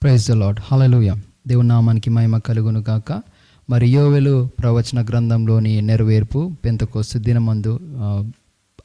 Praise the lord. హల్లెలూయా. దేవుని నామానికి మహిమ కలుగును గాక. మరి యోవేలు ప్రవచన గ్రంథంలోని నెరవేర్పు పెంతెకోస్తు దినమందు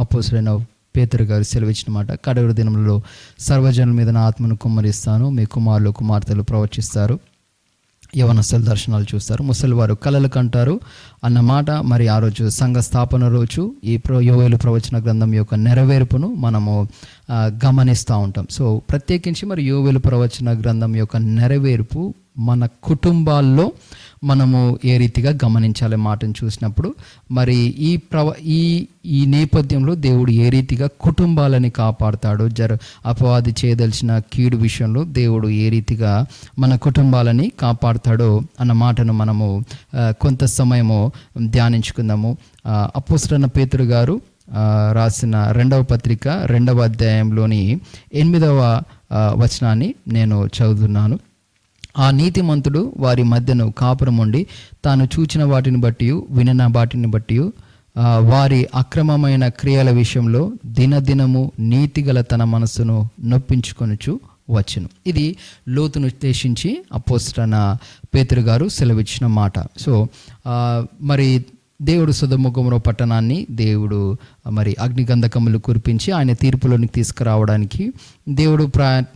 అపోస్తలుడైన పేతురు గారు సెలవిచ్చిన మాట, కడవరి దినములలో సర్వజనుల మీద నా ఆత్మను కుమ్మరిస్తాను, మీ కుమారులు కుమార్తెలు ప్రవచిస్తారు, యవనస్తులు దర్శనాలు చూస్తారు, ముసలివారు కలలు కంటారు అన్న మాట. మరి ఆ రోజు సంఘ స్థాపన రోజు ఈ యోవేలు ప్రవచన గ్రంథం యొక్క నెరవేర్పును మనము గమనిస్తూ ఉంటాం. సో ప్రత్యేకించి మరి యోవేలు ప్రవచన గ్రంథం యొక్క నెరవేర్పు మన కుటుంబాల్లో మనము ఏ రీతిగా గమనించాలి మాటను చూసినప్పుడు, మరి ఈ నేపథ్యంలో దేవుడు ఏ రీతిగా కుటుంబాలని కాపాడుతాడో, అపవాది చేయదలిచిన కీడు విషయంలో దేవుడు ఏ రీతిగా మన కుటుంబాలని కాపాడుతాడో అన్న మాటను మనము కొంత సమయము ధ్యానించుకుందాము. అపోస్తలుడైన పేతురు గారు రాసిన 2వ పత్రిక 2వ అధ్యాయంలోని 8వ వచనాన్ని నేను చదువుతున్నాను. ఆ నీతిమంతుడు వారి మధ్యను కాపురం ఉండి తాను చూచిన వాటిని బట్టి వినిన వాటిని బట్టి వారి అక్రమమైన క్రియల విషయంలో దినదినము నీతిగల తన మనస్సును నొప్పించుకొనుచు వచ్చును. ఇది లోతును ఉద్దేశించి అపోస్తలుడైన పేతురు గారు సెలవిచ్చిన మాట. సో మరి దేవుడు సొదొమ గొమొర్రా పట్టణాన్ని దేవుడు మరి అగ్నిగంధకములు కురిపించి ఆయన తీర్పులోనికి తీసుకురావడానికి దేవుడు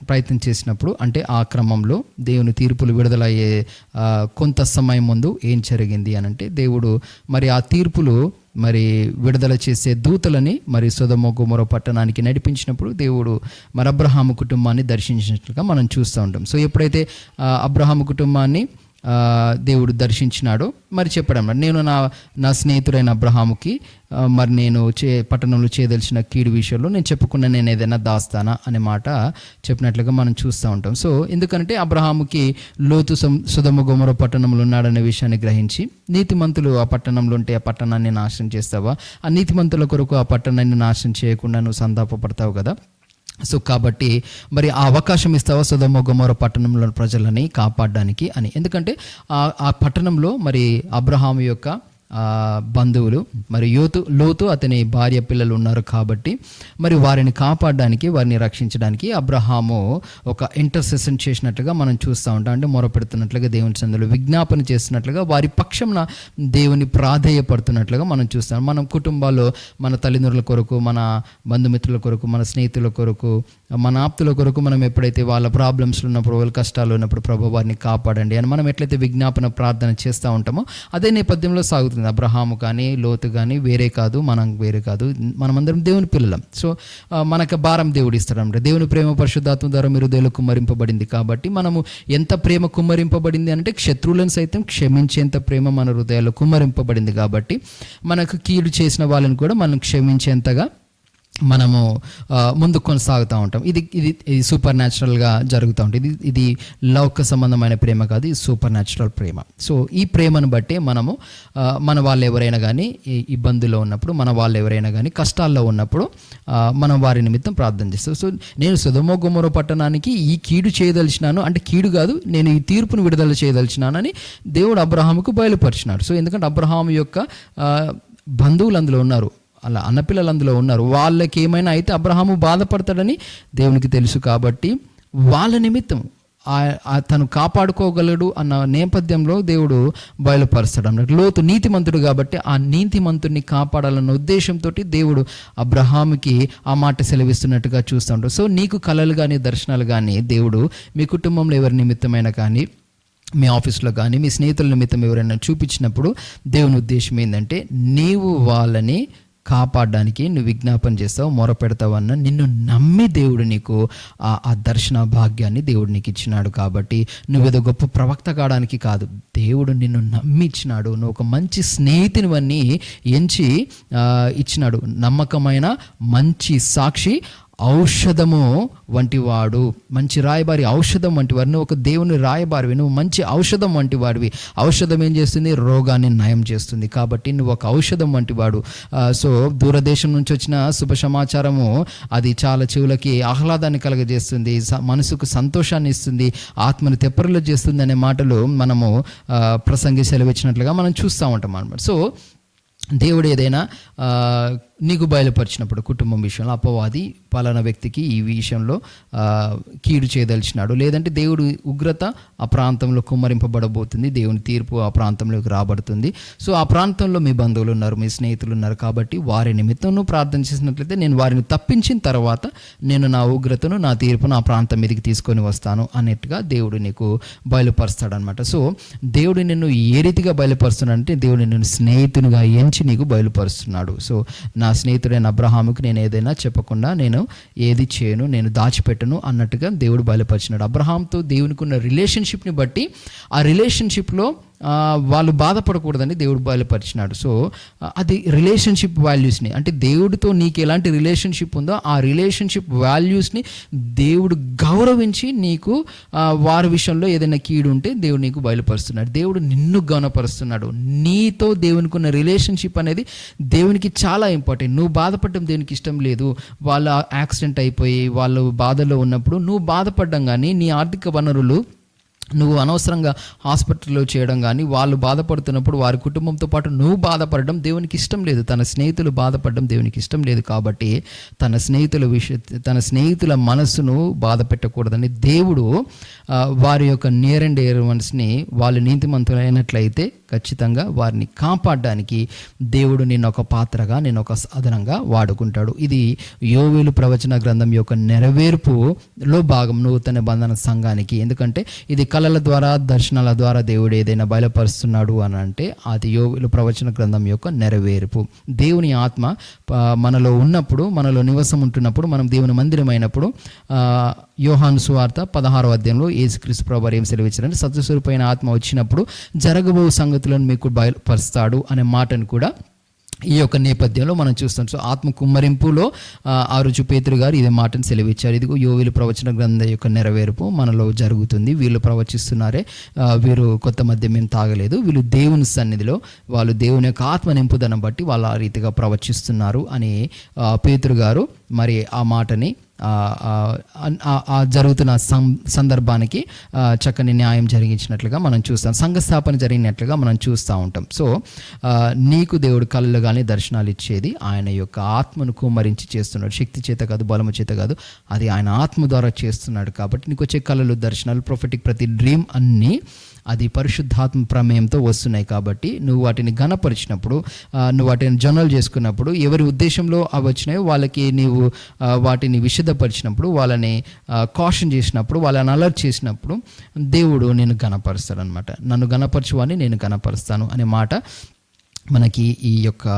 ప్రయత్నం చేసినప్పుడు, అంటే ఆ క్రమంలో దేవుని తీర్పులు విడుదలయ్యే కొంత సమయం ముందు ఏం జరిగింది అని అంటే, దేవుడు మరి ఆ తీర్పులు మరి విడుదల చేసే దూతలని మరి సొదొమ గొమొర్రా పట్టణానికి నడిపించినప్పుడు దేవుడు మరి అబ్రహాము కుటుంబాన్ని దర్శించినట్లుగా మనం చూస్తూ ఉంటాం. సో ఎప్పుడైతే అబ్రహాము కుటుంబాన్ని దేవుడు దర్శించినాడో మరి చెప్పడం, నేను నా స్నేహితుడైన అబ్రహాముకి మరి నేను పట్టణంలో చేయదలిచిన కీడు విషయంలో నేను చెప్పకుండా నేను ఏదైనా దాస్తానా అనే మాట చెప్పినట్లుగా మనం చూస్తూ ఉంటాం. సో ఎందుకంటే అబ్రహాముకి లోతు సొదొమ గొమొర్రా పట్టణంలో ఉన్నాడనే విషయాన్ని గ్రహించి, నీతిమంతులు ఆ పట్టణంలో ఉంటే ఆ పట్టణాన్ని నాశనం చేస్తావా, ఆ నీతిమంతుల కొరకు ఆ పట్టణాన్ని నాశనం చేయకుండా నువ్వు సంతాపపడతావు కదా. సో కాబట్టి మరి ఆ అవకాశం ఇస్తావా సొదొమ గొమొర్రా పట్టణంలో ప్రజలని కాపాడడానికి అని. ఎందుకంటే ఆ పట్టణంలో మరి అబ్రహాము యొక్క బంధువులు మరి లోతు అతని భార్య పిల్లలు ఉన్నారు కాబట్టి మరి వారిని కాపాడడానికి, వారిని రక్షించడానికి అబ్రహాము ఒక ఇంటర్సెషన్ చేసినట్లుగా మనం చూస్తూ ఉంటాం. అంటే మొరపెడుతున్నట్లుగా, దేవుని సన్నిధిలో విజ్ఞాపన చేస్తున్నట్లుగా, వారి పక్షంన దేవుని ప్రాధేయపడుతున్నట్లుగా మనం చూస్తాం. మనం కుటుంబాల్లో మన తల్లిదండ్రుల కొరకు, మన బంధుమిత్రుల కొరకు, మన స్నేహితుల కొరకు, మన ఆప్తుల కొరకు మనం ఎప్పుడైతే వాళ్ళ ప్రాబ్లమ్స్లో ఉన్నప్పుడు, వాళ్ళ కష్టాలు ఉన్నప్పుడు ప్రభు వారిని కాపాడండి అని మనం ఎట్లయితే విజ్ఞాపన ప్రార్థన చేస్తూ ఉంటామో అదే నేపథ్యంలో సాగుతుంది. అబ్రహాము కానీ లోతు కానీ వేరే కాదు, మనం వేరే కాదు, మనమందరం దేవుని పిల్లలం. సో మనకు భారం దేవుడు ఇస్తాడంటే, దేవుని ప్రేమ పరిశుద్ధాత్మ ద్వారా మీరు హృదయాలు కుమ్మరింపబడింది కాబట్టి, మనము ఎంత ప్రేమ కుమ్మరింపబడింది అంటే శత్రువులను సైతం క్షమించేంత ప్రేమ మన హృదయాల్లో కుమ్మరింపబడింది కాబట్టి, మనకు కీడు చేసిన వాళ్ళని కూడా మనం క్షమించేంతగా మనము ముందుకు కొనసాగుతూ ఉంటాం. ఇది సూపర్ న్యాచురల్గా జరుగుతూ ఉంటుంది. ఇది లౌకిక సంబంధమైన ప్రేమ కాదు, ఇది సూపర్ న్యాచురల్ ప్రేమ. సో ఈ ప్రేమను బట్టే మనము మన వాళ్ళు ఎవరైనా కానీ ఇబ్బందుల్లో ఉన్నప్పుడు, మన వాళ్ళు ఎవరైనా కానీ కష్టాల్లో ఉన్నప్పుడు మనం వారి నిమిత్తం ప్రార్థన చేస్తాం. సో నేను సొదొమ గొమొర్రా పట్టణానికి ఈ కీడు చేయదలిచినాను అంటే, కీడు కాదు, నేను ఈ తీర్పును విడుదల చేయదలిచినానని దేవుడు అబ్రహాముకు బయలుపరిచినాడు. సో ఎందుకంటే అబ్రహాము యొక్క బంధువులు అందులో ఉన్నారు, అలా అన్నపిల్లలు అందులో ఉన్నారు. వాళ్ళకి ఏమైనా అయితే అబ్రహాము బాధపడతాడని దేవునికి తెలుసు కాబట్టి వాళ్ళ నిమిత్తం తను కాపాడుకోగలడు అన్న నేపథ్యంలో దేవుడు బయలుపరుస్తాడు అన్నట్టు. లోతు నీతిమంతుడు కాబట్టి ఆ నీతిమంతుడిని కాపాడాలన్న ఉద్దేశంతో దేవుడు అబ్రహాముకి ఆ మాట సెలవిస్తున్నట్టుగా చూస్తూ ఉంటాడు. సో నీకు కలలు కానీ దర్శనాలు కానీ దేవుడు మీ కుటుంబంలో ఎవరి నిమిత్తమైనా కానీ, మీ ఆఫీస్లో కానీ, మీ స్నేహితుల నిమిత్తం ఎవరైనా చూపించినప్పుడు దేవుని ఉద్దేశం ఏంటంటే, నీవు వాళ్ళని కాపాడడానికి నువ్వు విజ్ఞాపన చేస్తావు, మొర పెడతావు అన్న నిన్ను నమ్మి దేవుడు నీకు ఆ దర్శన భాగ్యాన్ని దేవుడు నీకు ఇచ్చినాడు. కాబట్టి నువ్వేదో గొప్ప ప్రవక్త కావడానికి కాదు, దేవుడు నిన్ను నమ్మి ఇచ్చినాడు. నువ్వు ఒక మంచి స్నేహితునివన్నీ ఎంచి ఇచ్చినాడు. నమ్మకమైన మంచి సాక్షి, ఔషధము వంటి వాడు, మంచి రాయబారి, ఔషధం వంటి వాడు. నువ్వు ఒక దేవుని రాయబారివి, నువ్వు మంచి ఔషధం వంటి వాడివి. ఔషధం ఏం చేస్తుంది? రోగాన్ని నయం చేస్తుంది. కాబట్టి నువ్వు ఒక ఔషధం వంటి వాడు. సో దూరదేశం నుంచి వచ్చిన శుభ సమాచారము అది చాలా చెవులకి ఆహ్లాదాన్ని కలగజేస్తుంది, మనసుకు సంతోషాన్ని ఇస్తుంది, ఆత్మను తెప్పరిలో చేస్తుంది అనే మాటలు మనము ప్రసంగి సెలవిచ్చినట్లుగా మనం చూస్తూ ఉంటాం అన్నమాట. సో దేవుడు ఏదైనా నీకు బయలుపరిచినప్పుడు కుటుంబం విషయంలో అపవాది పలానా వ్యక్తికి ఈ విషయంలో కీడు చేయదలిచినాడు, లేదంటే దేవుడు ఉగ్రత ఆ ప్రాంతంలో కుమ్మరింపబడబోతుంది, దేవుని తీర్పు ఆ ప్రాంతంలోకి రాబడుతుంది. సో ఆ ప్రాంతంలో మీ బంధువులు ఉన్నారు, మీ స్నేహితులు ఉన్నారు, కాబట్టి వారి నిమిత్తం నువ్వు ప్రార్థన చేసినట్లయితే నేను వారిని తప్పించిన తర్వాత నేను నా ఉగ్రతను, నా తీర్పును ఆ ప్రాంతం మీదకి తీసుకొని వస్తాను అన్నట్టుగా దేవుడు నీకు బయలుపరుస్తాడనమాట. సో దేవుడు నిన్ను ఏ రీతిగా బయలుపరుస్తున్నాడంటే దేవుడు నిన్ను స్నేహితునిగా ఎంచి నీకు బయలుపరుస్తున్నాడు. సో నా స్నేహితుడైన అబ్రహాముకు నేను ఏదైనా చెప్పకుండా నేను ఏది చేయను, నేను దాచిపెట్టను అన్నట్టుగా దేవుడు బయలుపరిచినాడు. అబ్రహాంతో దేవునికి ఉన్న రిలేషన్షిప్ని బట్టి ఆ రిలేషన్షిప్లో వాళ్ళు బాధపడకూడదని దేవుడు బయలుపరిచినాడు. సో అది రిలేషన్షిప్ వాల్యూస్ని, అంటే దేవుడితో నీకు ఎలాంటి రిలేషన్షిప్ ఉందో ఆ రిలేషన్షిప్ వాల్యూస్ని దేవుడు గౌరవించి నీకు వారి విషయంలో ఏదైనా కీడు ఉంటే దేవుడు నీకు బయలుపరుస్తున్నాడు. దేవుడు నిన్ను గౌరవపరుస్తున్నాడు. నీతో దేవునికి ఉన్న రిలేషన్షిప్ అనేది దేవునికి చాలా ఇంపార్టెంట్. నువ్వు బాధపడడం దేవునికి ఇష్టం లేదు. వాళ్ళ యాక్సిడెంట్ అయిపోయి వాళ్ళు బాధలో ఉన్నప్పుడు నువ్వు బాధపడడం కానీ, నీ ఆర్థిక వనరులు నువ్వు అనవసరంగా హాస్పిటల్లో చేయడం కానీ, వాళ్ళు బాధపడుతున్నప్పుడు వారి కుటుంబంతో పాటు నువ్వు బాధపడడం దేవునికి ఇష్టం లేదు. తన స్నేహితులు బాధపడడం దేవునికి ఇష్టం లేదు. కాబట్టి తన స్నేహితుల మనస్సును బాధ పెట్టకూడదని దేవుడు వారి యొక్క నియర్ అండ్ డియర్ వన్స్ని వాళ్ళు నీతిమంతులైనట్లయితే ఖచ్చితంగా వారిని కాపాడడానికి దేవుడు నిన్న ఒక పాత్రగా, నిన్న ఒక సాధనంగా వాడుకుంటాడు. ఇది యోవేలు ప్రవచన గ్రంథం యొక్క నెరవేర్పులో భాగం నూతన బంధన సంఘానికి. ఎందుకంటే ఇది కళల ద్వారా, దర్శనాల ద్వారా దేవుడు ఏదైనా బయలుపరుస్తున్నాడు అని అంటే అది యోవేలు ప్రవచన గ్రంథం యొక్క నెరవేర్పు. దేవుని ఆత్మ మనలో ఉన్నప్పుడు, మనలో నివాసం ఉంటున్నప్పుడు, మనం దేవుని మందిరం అయినప్పుడు యోహాను సువార్త 16వ అధ్యాయంలో యేసుక్రీస్తు ప్రభువారు ఏం సెలవిచ్చారంటే సత్యస్వరూపమైన ఆత్మ వచ్చినప్పుడు జరగబో సంగతులను మీకు బయలుపరుస్తాడు అనే మాటను కూడా ఈ యొక్క నేపథ్యంలో మనం చూస్తాం. సో ఆత్మ కుమ్మరింపులో ఆ రోజు పేతురు గారు ఇదే మాటను సెలవిచ్చారు. ఇదిగో యోవేలు ప్రవచన గ్రంథం యొక్క నెరవేర్పు మనలో జరుగుతుంది. వీళ్ళు ప్రవచిస్తున్నారే, వీరు కొత్త మద్యం ఏం తాగలేదు, వీళ్ళు దేవుని సన్నిధిలో వాళ్ళు దేవుని యొక్క ఆత్మ నింపుదనం బట్టి వాళ్ళు ఆ రీతిగా ప్రవచిస్తున్నారు అని పేతురు గారు మరి ఆ మాటని జరుగుతున్న సందర్భానికి చక్కని న్యాయం జరిగించినట్లుగా మనం చూస్తాం. సంఘస్థాపన జరిగినట్లుగా మనం చూస్తూ ఉంటాం. సో నీకు దేవుడు కళ్ళు కానీ దర్శనాలు ఇచ్చేది ఆయన యొక్క ఆత్మను కుమ్మరించి చేస్తున్నాడు. శక్తి చేత కాదు, బలము చేత కాదు, అది ఆయన ఆత్మ ద్వారా చేస్తున్నాడు. కాబట్టి నీకు వచ్చే కళలు, దర్శనాలు, ప్రొఫెటిక్ ప్రతి డ్రీమ్ అన్నీ అది పరిశుద్ధాత్మ ప్రమేయంతో వస్తున్నాయి. కాబట్టి నువ్వు వాటిని ఘనపరిచినప్పుడు, నువ్వు వాటిని జర్నల్ చేసుకున్నప్పుడు, ఎవరి ఉద్దేశంలో అవి వచ్చినాయో వాళ్ళకి నీవు వాటిని విశదపరిచినప్పుడు, వాళ్ళని కాషన్ చేసినప్పుడు, వాళ్ళని అలర్ట్ చేసినప్పుడు దేవుడు నేను ఘనపరుస్తాడనమాట. నన్ను ఘనపరచువాని నేను ఘనపరుస్తాను అనే మాట మనకి ఈ యొక్క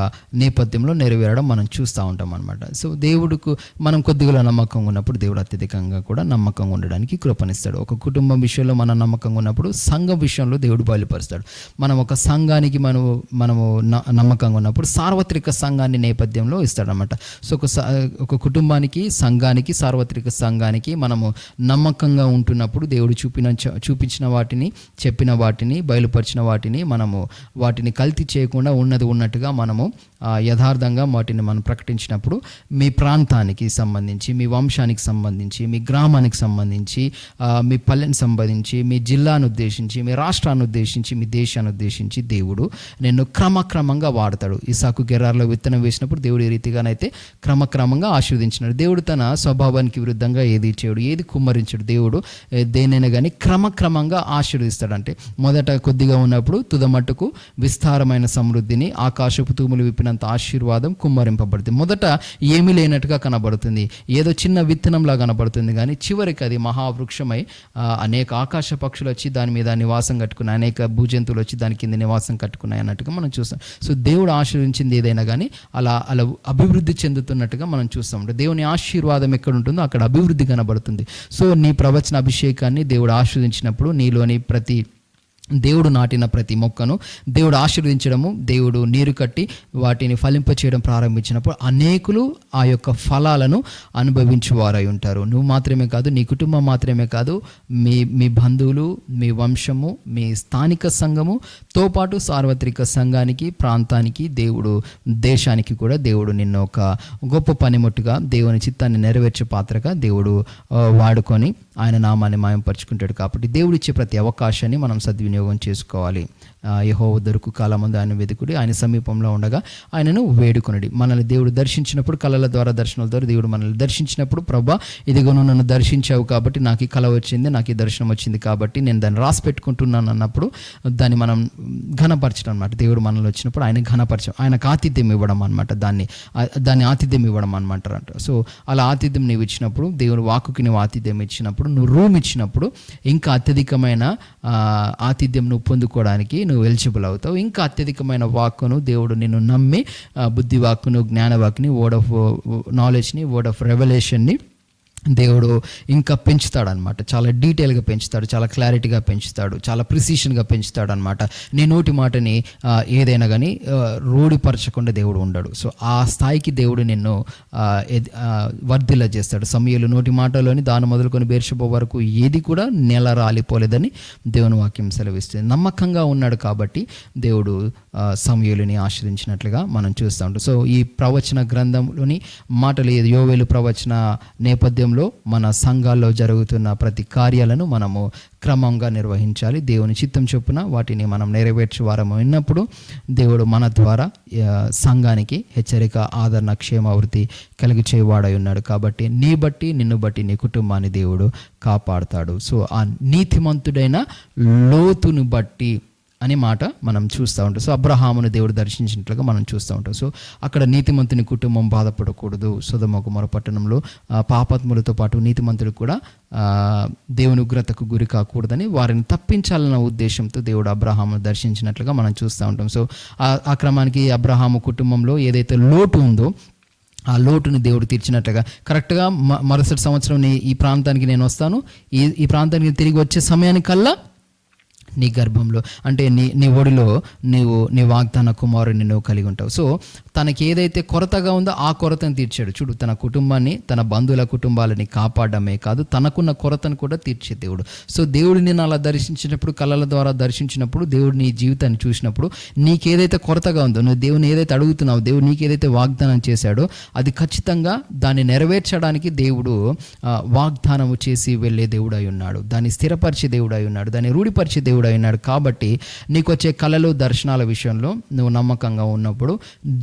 నేపథ్యంలో నెరవేరడం మనం చూస్తూ ఉంటాం అనమాట. సో దేవుడికి మనం కొద్దిగా నమ్మకంగా ఉన్నప్పుడు దేవుడు అత్యధికంగా కూడా నమ్మకంగా ఉండడానికి కృపణిస్తాడు. ఒక కుటుంబం విషయంలో మనం నమ్మకంగా ఉన్నప్పుడు సంఘం విషయంలో దేవుడు బయలుపరుస్తాడు. మనం ఒక సంఘానికి మనము నమ్మకంగా ఉన్నప్పుడు సార్వత్రిక సంఘాన్ని నేపథ్యంలో ఇస్తాడనమాట. సో ఒక కుటుంబానికి, సంఘానికి, సార్వత్రిక సంఘానికి మనము నమ్మకంగా ఉంటున్నప్పుడు దేవుడు చూపించిన వాటిని, చెప్పిన వాటిని, బయలుపరిచిన వాటిని మనము వాటిని కల్తీ చేయకుండా ఉన్నది ఉన్నట్టుగా మనము యథార్థంగా వాటిని మనం ప్రకటించినప్పుడు మీ ప్రాంతానికి సంబంధించి, మీ వంశానికి సంబంధించి, మీ గ్రామానికి సంబంధించి, మీ పల్లెని సంబంధించి, మీ జిల్లాను ఉద్దేశించి, మీ రాష్ట్రాన్ని ఉద్దేశించి, మీ దేశాన్ని ఉద్దేశించి దేవుడు నిన్ను క్రమక్రమంగా వాడతాడు. ఇసాకు గెరార్లో విత్తనం వేసినప్పుడు దేవుడు ఏ రీతిగానైతే క్రమక్రమంగా ఆశీర్వదించినాడు. దేవుడు తన స్వభావానికి విరుద్ధంగా ఏది చేయడు, ఏది కుమ్మరించడు. దేవుడు దేనైనా కానీ క్రమక్రమంగా ఆశీర్వదిస్తాడు. అంటే మొదట కొద్దిగా ఉన్నప్పుడు తుదమట్టుకు విస్తారమైన సమృద్ధిని, ఆకాశపు తూములు విప్పినంత ఆశీర్వాదం కుమ్మరింపబడుతుంది. మొదట ఏమీ లేనట్టుగా కనబడుతుంది, ఏదో చిన్న విత్తనంలా కనబడుతుంది, కానీ చివరికి అది మహావృక్షమై అనేక ఆకాశ పక్షులు వచ్చి దాని మీద నివాసం కట్టుకున్నాయి, అనేక భూజంతువులు వచ్చి దాని కింద నివాసం కట్టుకున్నాయి అన్నట్టుగా మనం చూస్తాం. సో దేవుడు ఆశీర్వించింది ఏదైనా కానీ అలా అభివృద్ధి చెందుతున్నట్టుగా మనం చూస్తాం. దేవుని ఆశీర్వాదం ఎక్కడ ఉంటుందో అక్కడ అభివృద్ధి కనబడుతుంది. సో నీ ప్రవచన అభిషేకాన్ని దేవుడు ఆశీర్వదించినప్పుడు నీలోని దేవుడు నాటిన ప్రతి మొక్కను దేవుడు ఆశీర్వదించడము, దేవుడు నీరు కట్టి వాటిని ఫలింపచేయడం ప్రారంభించినప్పుడు అనేకులు ఆ యొక్క ఫలాలను అనుభవించేవారై ఉంటారు. నువ్వు మాత్రమే కాదు, నీ కుటుంబం మాత్రమే కాదు, మీ బంధువులు, మీ వంశము, మీ స్థానిక సంఘముతో పాటు సార్వత్రిక సంఘానికి, ప్రాంతానికి, దేవుడు దేశానికి కూడా దేవుడు నిన్ను ఒక గొప్ప పనిముట్టుగా, దేవుని చిత్తాన్ని నెరవేర్చే పాత్రగా దేవుడు వాడుకొని ఆయన నామాన్ని మాయంపరుచుకుంటాడు. కాబట్టి దేవుడు ఇచ్చే ప్రతి అవకాశాన్ని మనం సద్వినియోగం చేసుకోవాలి. యెహోవా దొరుకు కాలమందు ఆయన వెతుకుడి, ఆయన సమీపంలో ఉండగా ఆయనను వేడుకొనుడి. మనల్ని దేవుడు దర్శించినప్పుడు, కళల ద్వారా దర్శనాల ద్వారా దేవుడు మనల్ని దర్శించినప్పుడు, ప్రభా ఇదిగో నువ్వు నన్ను దర్శించావు కాబట్టి నాకు ఈ కళ వచ్చింది, నాకు ఈ దర్శనం వచ్చింది కాబట్టి నేను దాన్ని రాసి పెట్టుకుంటున్నాను అన్నప్పుడు దాన్ని మనం ఘనపరచడం అనమాట. దేవుడు మనల్ని వచ్చినప్పుడు ఆయన ఘనపరచడం, ఆయనకు ఆతిథ్యం ఇవ్వడం అనమాట. దాన్ని ఆతిథ్యం ఇవ్వడం అనమాట. సో అలా ఆతిథ్యం నీవు ఇచ్చినప్పుడు, దేవుడు వాక్కుకి నువ్వు ఆతిథ్యం ఇచ్చినప్పుడు, నువ్వు రూమ్ ఇచ్చినప్పుడు ఇంకా అత్యధికమైన ఆతిథ్యం నువ్వు పొందుకోవడానికి నువ్వు ఎలిజిబుల్ అవుతావు. ఇంకా అత్యధికమైన వాక్కును దేవుడు నిన్ను నమ్మి బుద్ధి వాక్కును, జ్ఞాన వాక్కుని, వర్డ్ ఆఫ్ నాలెడ్జ్ని, వర్డ్ ఆఫ్ రెవల్యూషన్ని దేవుడు ఇంకా పెంచుతాడు అనమాట. చాలా డీటెయిల్గా పెంచుతాడు, చాలా క్లారిటీగా పెంచుతాడు, చాలా ప్రిసిషన్గా పెంచుతాడు అనమాట. నీ నోటి మాటని ఏదైనా కానీ రూఢిపరచకుండా దేవుడు ఉండడు. సో ఆ స్థాయికి దేవుడు నిన్ను వర్ధిల్ల చేస్తాడు. సమూయేలు నోటి మాటలోని దాని మొదలుకొని బెర్షెబా వరకు ఏది కూడా నెల రాలిపోలేదని దేవుని వాక్యం సెలవిస్తుంది. నమ్మకంగా ఉన్నాడు కాబట్టి దేవుడు సమూయేలుని ఆశ్రయించినట్లుగా మనం చూస్తూ ఉంటాం. సో ఈ ప్రవచన గ్రంథంలోని మాటలు, యోవేలు ప్రవచన నేపథ్యం మన సంఘాల్లో జరుగుతున్న ప్రతి కార్యాలను మనము క్రమంగా నిర్వహించాలి. దేవుని చిత్తం చొప్పున వాటిని మనం నెరవేర్చే వారము విన్నప్పుడు దేవుడు మన ద్వారా సంఘానికి హెచ్చరిక, ఆదరణ, క్షేమావృతి కలిగి చేయవాడై ఉన్నాడు. కాబట్టి నీ బట్టి, నిన్ను బట్టి, నీ కుటుంబాన్ని దేవుడు కాపాడుతాడు. సో ఆ నీతిమంతుడైన లోతును బట్టి అనే మాట మనం చూస్తూ ఉంటాం. సో అబ్రహామును దేవుడు దర్శించినట్లుగా మనం చూస్తూ ఉంటాం. సో అక్కడ నీతిమంతుని కుటుంబం బాధపడకూడదు. సొదొమ గొమొర్రా పట్టణంలో పాపాత్ములతో పాటు నీతిమంతుడు కూడా దేవుని ఉగ్రతకు గురి కాకూడదని వారిని తప్పించాలన్న ఉద్దేశంతో దేవుడు అబ్రహామును దర్శించినట్లుగా మనం చూస్తూ ఉంటాం. సో ఆ క్రమానికి అబ్రహాము కుటుంబంలో ఏదైతే లోటు ఉందో ఆ లోటుని దేవుడు తీర్చినట్లుగా కరెక్ట్గా మరుసటి సంవత్సరం ఈ ప్రాంతానికి నేను వస్తాను, ఈ ప్రాంతానికి తిరిగి వచ్చే సమయానికల్లా నీ గర్భంలో అంటే నీ ఒడిలో నీ వాగ్దాన కుమారుని నువ్వు కలిగి ఉంటావు. సో తనకి ఏదైతే కొరతగా ఉందో ఆ కొరతను తీర్చాడు. చూడు, తన కుటుంబాన్ని, తన బంధువుల కుటుంబాలని కాపాడమే కాదు, తనకున్న కొరతను కూడా తీర్చే దేవుడు. సో దేవుడు నిన్ను అలా దర్శించినప్పుడు, కళల ద్వారా దర్శించినప్పుడు, దేవుడు నీ జీవితాన్ని చూసినప్పుడు నీకేదైతే కొరతగా ఉందో, నువ్వు దేవుని ఏదైతే అడుగుతున్నావు, దేవుడు నీకేదైతే వాగ్దానం చేశాడో అది ఖచ్చితంగా దాన్ని నెరవేర్చడానికి దేవుడు వాగ్దానము చేసి వెళ్ళే దేవుడు అయి ఉన్నాడు. దాన్ని స్థిరపరిచే దేవుడు అయి ఉన్నాడు, దాన్ని రూఢిపరిచే దేవుడు అయినాడు. కాబట్టి నీకు వచ్చే కళలు, దర్శనాల విషయంలో నువ్వు నమ్మకంగా ఉన్నప్పుడు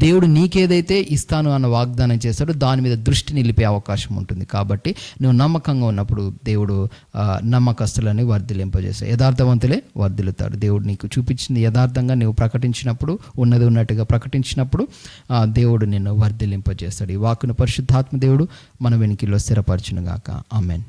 దేవుడు నీకేదైతే ఇస్తాను అన్న వాగ్దానం చేస్తాడో దాని మీద దృష్టి నిలిపే అవకాశం ఉంటుంది. కాబట్టి నువ్వు నమ్మకంగా ఉన్నప్పుడు దేవుడు నమ్మకస్తులని వర్ధిలింపజేస్తాడు. యథార్థవంతులే వర్ధిల్లుతాడు. దేవుడు నీకు చూపించింది యథార్థంగా నువ్వు ప్రకటించినప్పుడు, ఉన్నది ఉన్నట్టుగా ప్రకటించినప్పుడు దేవుడు నిన్ను వర్ధిలింపజేస్తాడు. ఈ వాక్కును పరిశుద్ధాత్మ దేవుడు మన వెనుకలో స్థిరపరచును గాక. ఆమేన్.